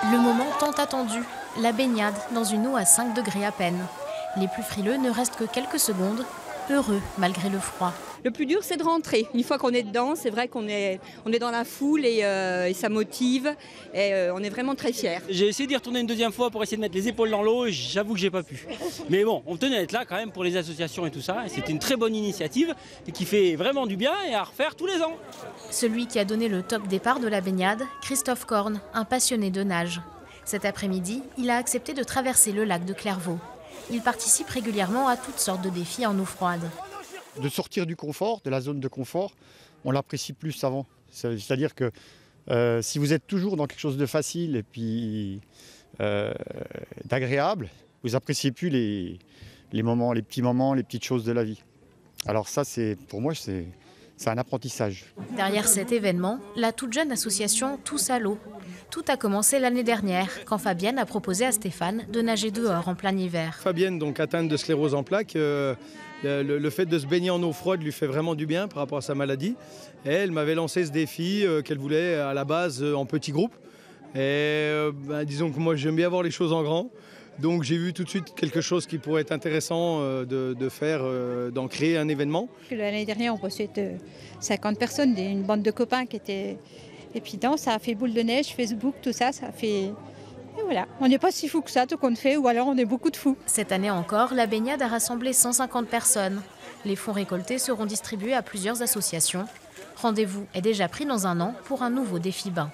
Le moment tant attendu, la baignade dans une eau à 5 degrés à peine. Les plus frileux ne restent que quelques secondes, heureux malgré le froid. Le plus dur, c'est de rentrer. Une fois qu'on est dedans, c'est vrai qu'on est dans la foule et ça motive. Et on est vraiment très fiers. J'ai essayé d'y retourner une deuxième fois pour essayer de mettre les épaules dans l'eau. J'avoue que j'ai pas pu. Mais bon, on tenait à être là quand même pour les associations et tout ça. Et c'était une très bonne initiative et qui fait vraiment du bien et à refaire tous les ans. Celui qui a donné le top départ de la baignade, Christophe Korn, un passionné de nage. Cet après-midi, il a accepté de traverser le lac de Clairvaux. Il participe régulièrement à toutes sortes de défis en eau froide. De sortir du confort, de la zone de confort, on l'apprécie plus avant. C'est-à-dire que si vous êtes toujours dans quelque chose de facile et puis d'agréable, vous appréciez plus les petits moments, les petites choses de la vie. Alors ça, pour moi, c'est un apprentissage. Derrière cet événement, la toute jeune association Tous à l'eau. Tout a commencé l'année dernière, quand Fabienne a proposé à Stéphane de nager dehors en plein hiver. Fabienne, donc atteinte de sclérose en plaques, le fait de se baigner en eau froide lui fait vraiment du bien par rapport à sa maladie. Et elle m'avait lancé ce défi qu'elle voulait à la base en petit groupe. Et disons que moi j'aime bien voir les choses en grand. Donc j'ai vu tout de suite quelque chose qui pourrait être intéressant de faire, d'en créer un événement. L'année dernière, on passait 50 personnes, une bande de copains qui étaient... Et puis non, ça a fait boule de neige, Facebook, tout ça, ça a fait... Et voilà, on n'est pas si fous que ça, tout compte fait, ou alors on est beaucoup de fous. Cette année encore, la baignade a rassemblé 150 personnes. Les fonds récoltés seront distribués à plusieurs associations. Rendez-vous est déjà pris dans un an pour un nouveau défi bain.